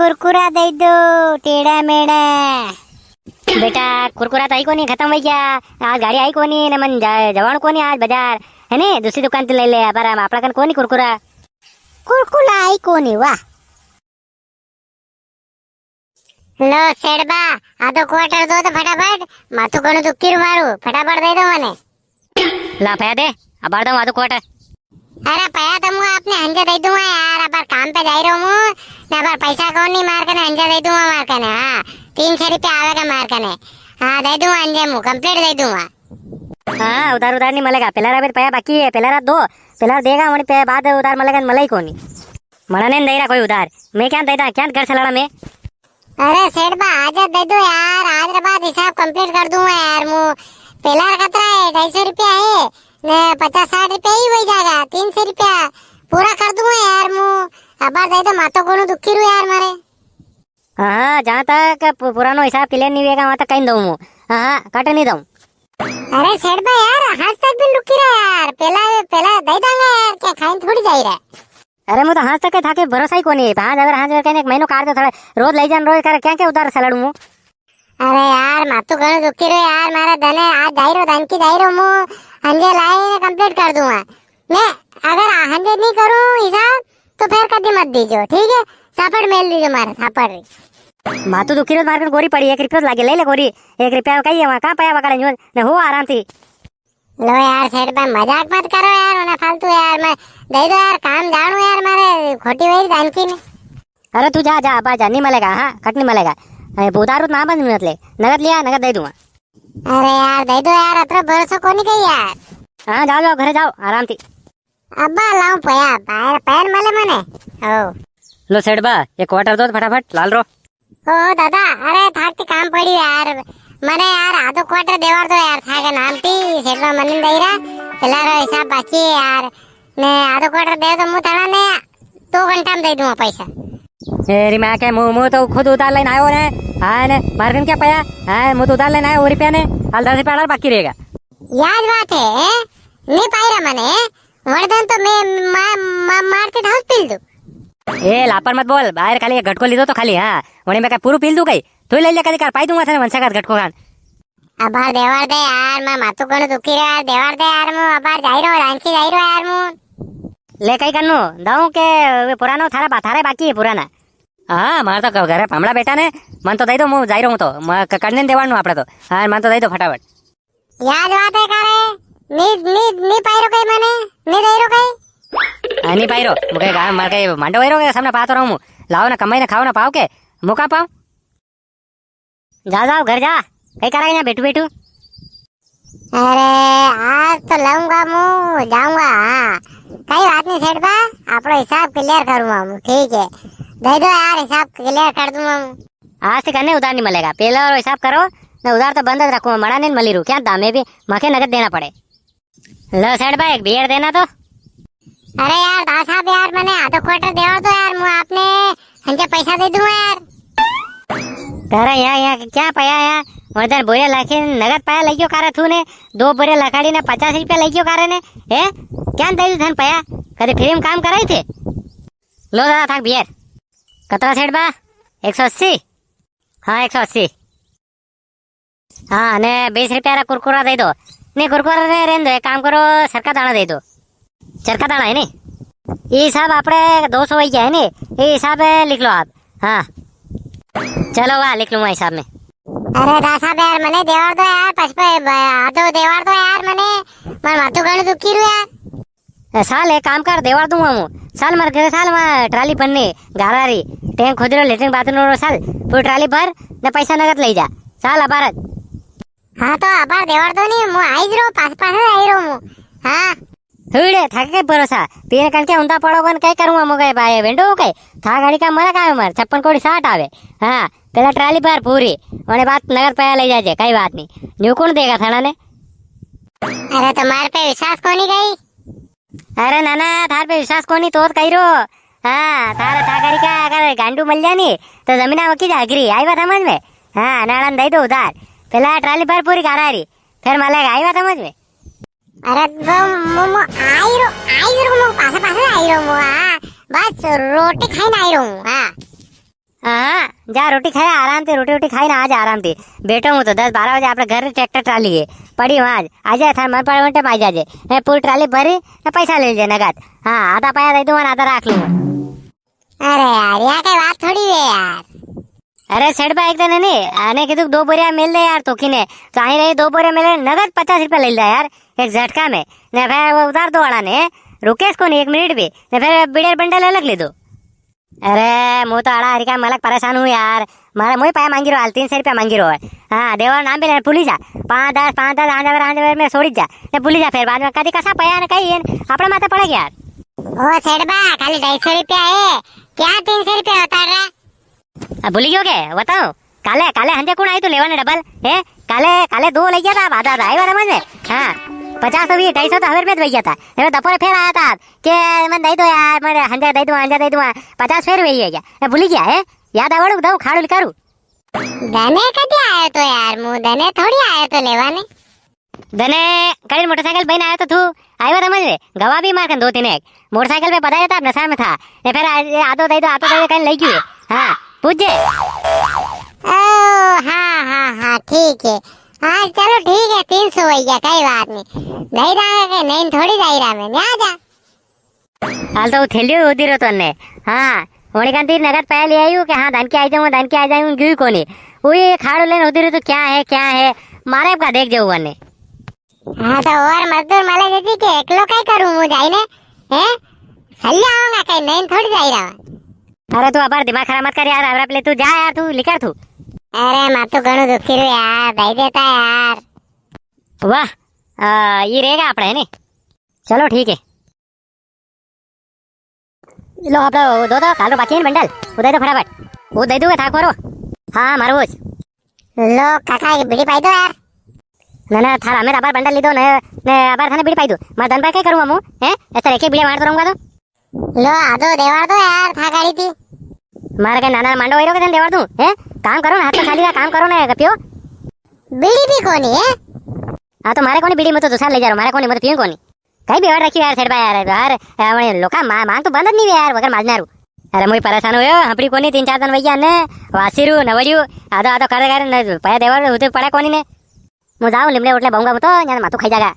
कुरकुरा दे दो टेढ़ा मेढ़ा। बेटा कुरकुरा तो आई कोनी, खत्म हो गया। आज गाड़ी आई कोनी ने मन जवान कोनी आज बाजार है ने, दूसरी दुकान से ले ले। पर आपला कन कोनी कुरकुरा कुरकुरा आई कोनी। वाह लो सेडबा आधो क्वार्टर दो तो फटाफट, माथु घणું દુખી મારું, फटाफट दे दो मने। ला पया दे अबार दो आधो क्वार्टर। अरे पया तो मैं अपने हंजे दे दूंगा यार, अबार काम पे जा रहा हूं ने, अबार पैसा कौन नहीं मार कने हंजे दे दूंगा मार कने। हां 300 रुपया आवेगा मार कने। हां दे दूंगा हंजे मु कंप्लीट दे दूंगा। हां उधार उधार नहीं मिलेगा, पहला रात पया बाकी है, पहला रात दो पहला देगा वनी पे बाद उधार मिलेगा मलाई कोनी। मना नहीं दे रहा कोई उधार, मैं क्या देता क्या घर से लड़ा मैं। अरे सेठ बा आज दे दो यार, आज रे बाद हिसाब कंप्लीट कर दूंगा यार मु। पहला कतरा है 250 रुपया है ने 50-60 रुपया ही हो जाएगा, 300 रुपया पूरा कर दूंगा यार मु। अबार दे दो मातो घणું दुखी रू यार मारे। हां जहां तक पुरानो हिसाब क्लियर नहीं होगा वहां तक कहीं दूं मु। हां काट नहीं दूं। अरे सेठ बा यार हाथ तक भी रुकी रहा यार, पहला दे दूंगा यार, क्या खाइन थोड़ी जाई रहा। अरे मु तो हाथ तक थाके भरोसा ही कोनी। हां अगर हाथ में एक महीनो काट दो थोड़ा रोज ले जान रोज कर क्या क्या उधार सलाडू मु। अरे यार मातो घणું दुखी रो यार मारा धने, आज जाई रो धन की जाई रो मु हंजे लाए ने कंप्लीट कर दूंगा मैं। अगर हंजे नहीं करूं हिसाब तो फिर कभी मत दीजो, ठीक है। सापड़ मेल दीजो मारे सापड़। मातो दुखी रो मार गोरी पड़ी 1 रुपया लागे ले ले गोरी, 1 रुपया कही है वहां कहां पाया वकड़े ने हो आराम थी। लो यार सेठ भाई मजाक मत करो यार, ना फालतू यार मैं दे दो यार, काम जानू यार मारे खोटी वही जानकी ने। अरे तू जा जा बा जा, नहीं मिलेगा। हां कट नहीं मिलेगा, उधार ना बंद मत ले, नगद लिया नगद दे दूंगा। अरे यार दे दो यार, अतरा भरोसा कोनी कही यार। हां जाओ जाओ घरे जाओ आराम थी। अब्बा लाऊं पया पैर मले मने। ओ लो सेठ बा एक क्वार्टर दो फटाफट लाल रो। ओ दादा अरे थाकती काम पड़ी यार मने यार, आधो क्वार्टर देवार दो यार, थाके नाम थी सेठ बा मने दईरा पहला रो हिसाब बाकी है यार ने, आधो क्वार्टर दे दो मु थाना ने 2 घंटा में दे दूंगा पैसा। तेरी मां के मुंह तो खुद उधार लेने आयो ने। हां ने मार्गन क्या पया। हां मुंह तो उधार लेने आयो रुपया ने, हाल 10 रुपया बाकी रहेगा। याद बात है नहीं पायरा मने वर्धन तो मैं मारते धाव पील दू। ए लापर मत बोल, बाहर खाली एक घटको लीधो तो खाली। हां ओने में का पूरू पील दू कई तो ले ले कदी कर पाई दूंगा थाने वंशा घटको खान। अबार देवार दे यार, मैं मातो घणું दुखी रे यार, देवार दे यार मु अबार जाई रो रांची जाई रो यार मु। ले कई करनो दाऊ के पुरानो थारा थारे बाकी है पुराना। हां मार तो घरे पामड़ा बेटा ने मन तो दई दो, मु जाई रहूं तो करने देवानो आपड़े तो। हां मन तो दई दो फटाफट। याद बात है करे नी पायरो कई मने नी दई रो कई। नहीं पाइरो मुके गाय मार के मांडो वैरो के सामने पातो रहूं, लाओ ना कमाई ना खाओ ना पाओ के मुका पाओ। जा जाओ घर जा, कई कराई ना बेटू बेटू। अरे आज तो लाऊंगा मु जाऊंगा। हां कई बात नहीं सेठ बा, आपरो हिसाब क्लियर करूंगा मु, ठीक है। दे दो यार हिसाब क्लियर कर दूंगा मु। आज से करने उधार नहीं मिलेगा, पहला और हिसाब करो ना, उधार तो बंद रखूंगा, मड़ा नहीं मली रू क्या दामे भी मके नगद देना पड़े। लो सेठ बा एक बियर देना तो। अरे यार दास साहब यार मैंने आधो क्वार्टर देवा तो यार मु आपने हंजे पैसा दे दूंगा यार। अरे यहाँ क्या पाया यार वर्धन बोरे लाखे नगद पाया लगियो कारे थू ने, 2 बोरे लखाड़ी ने 50 रुपया लगियो कारे ने। ए क्या दे धन पाया कदे फ्री में काम कराई थे। लो दादा थाक बियर कतरा सेठ बा 180। हाँ 180। हाँ ने 20 रुपया रा कुरकुरा दे दो। नहीं कुरकुरा ने रहने दो, एक काम करो सरका दाना दे दो। चरखा दाना है नी ये हिसाब आपने 200 वही क्या है नी, ये हिसाब लिख लो आप। हाँ चलो वाह लिख लूंगा हिसाब में। अरे दासा यार मने देवार दो यार, पचपे आधो देवार दो यार मने, मैं माथु घणું दुखी रू यार। साल एक काम कर देवार दूंगा मु साल मर गए साल मैं ट्राली पन्नी गारारी टैंक खोद रो लेटरिन बाथरूम रो साल पूरी ट्राली भर ने पैसा नगद ले जा साल अबार। हाँ तो अबार देवार दो नहीं मु आई रो पास आई रो मु। हाँ हुड़े थाके भरोसा पीने कण के उंदा पड़ो बन कई करूंगा मोगे भाई वेंडो के था गाड़ी का मरा का मर 56 कोड़ी 60 आवे। हां पहला ट्राली पर पूरी ओने बात नगर पे ले जाजे, कई बात नहीं न्यू कौन देगा थाना ने। अरे तुम्हारे पे विश्वास कोनी गई। अरे नाना थार पे विश्वास कोनी तो कई रो। हां थारा था गाड़ी का अगर गांडू मिल जानी तो जमीना वकी जागरी आई बात समझ में। हां नाड़न दे दो उधार, पहला ट्राली पर पूरी गारारी फिर मलेगा आई बात समझ में। अरे वो आई रो मो पासे आई रो मो। हां बस रोटी खाइन आई रो। हां हाँ जा रोटी खाए आराम से रोटी खाई ना आज आराम थी बैठो हूँ तो 10-12 बजे આપણે ઘરે ટ્રેક્ટર ટ્રાલી है पड़ी वहाँ आज थार मन पड़े वंटे पाई जाजे ने पूरी ट्राली भरी ने पैसा ले जे नगद हाँ आधा पाया दे दूँ आधा रख लूँ अरे यार यहाँ कई बात थोड़ी है यार। अरे सेठ भाई एक दिन नहीं आने की तू 2 बोरिया मिल दे यार तो किने तो आई रही 2 बोरिया मिले नगद 50 रुपया ले लिया यार एक झटका में ने फिर वो उतार दो वाला ने रुकेश को नहीं 1 मिनट भी ने फिर बिड़ेर बंडल अलग ले दो। अरे मुँह तो अड़ा हरिका मलक परेशान हूँ यार मारा मुँह पाया मांगी रहा 300 रुपया मांगी रहा है हाँ देवर नाम भी ले पुलिस जा 5-10 आंजा में छोड़ी जा ने पुलिस जा फिर बाद में कदी कसा पया ने कहीं अपने माथे पड़े यार। ओ सेठबा खाली 250 रुपया है क्या 300 रुपया होता रहा। अब भूली गयो के बताओ काले काले हंजे कौन आई तो लेवाने डबल है काले 2 लग गया था आधा आई वाला मन में हाँ 50 तो 250 तो हमें में गया था दोपहर फिर आया था कि मैं दे दो यार मैं हंजा दे दूँ 50 फिर वही है क्या भूली गया है याद आवड़ू दऊ खाड़ू लिखारू धने कदी आयो तो यार मुँह धने थोड़ी आयो तो लेवाने धने कड़ी मोटरसाइकिल बहन आया तो तू आयो समझ में गवा भी मार 2-3 एक मोटरसाइकिल पे बताया था नशा में था ने फिर आधो दे दो कहीं लगी हुई हाँ पूछे हाँ ठीक है हाँ चलो ठीक है 300 हो गया कई बात नहीं नहीं रहा नहीं थोड़ी जाई रहा मैं आ जा हाल तो थैली होती रहो तन्ने हाँ होने का तीर नगद पहले आई हूँ कि हाँ धन के आ जाऊँ क्यों कोनी वो ये खाड़ो लेन होती रहो तो क्या है मारे का देख जाऊ वरने हाँ तो और मजदूर माले देती के एकलो कई करूँ मुझे जाई ने हैं सल्ला आऊंगा कहीं नहीं थोड़ी जाई रहा। अरे तू अबार दिमाग खराब मत कर यार अब ले तू जा यार तू लिखर तू अरे मैं तो घणो दुखी रू यार दई देता यार वाह ये रहेगा अपने है नी चलो ठीक है लो आप दो कालो बाकी है बंडल वो दे दो फटाफट वो दे दूंगा था करो हाँ मारो लो काका ये बीड़ी पाई दो यार ना थारा हमें अबार बंडल ली दो ने अबार थाने बीड़ी पाई दो मैं धन पाई क्या करूँगा मुँह है ऐसा रेखे बीड़े मार तो रहूँगा तो लो आधो देवार दो यार था गाड़ी थी मारे के नाना मांडो वही के देवार दूँ है काम करो ना हाथ में खाली का काम करो ना कपियो बीड़ी भी कोनी है हाँ तो मारे कोनी बीड़ी में तो दूसरा ले जा रहा मारे कोनी मतलब पियो कोनी कहीं भी और रखी यार सेठ भाई यार लोका मांग तो बंद नहीं यार वगैरह माजनारू अरे मुझे परेशान हुए हपड़ी कोनी 3-4 दिन भैया ने वासिरू नवरियू आधो कर पया देवर होते पड़ा कोनी ने मुझे जाऊँ लिमले उठले बहुंगा तो यहाँ माथू खाई जागा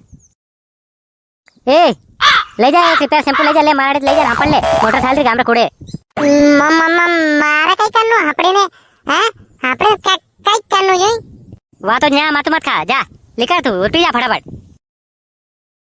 ए ले जा कृपया शैम्पू ले जा ले मारे ले जा हापड़ ले मोटरसाइकिल गाम रे कोड़े मारा कई करनो हपड़े ने हैं हपड़े कई करनो यही वहाँ तो यहाँ माथू मत खा जा लिखा तू उठ जा फटाफट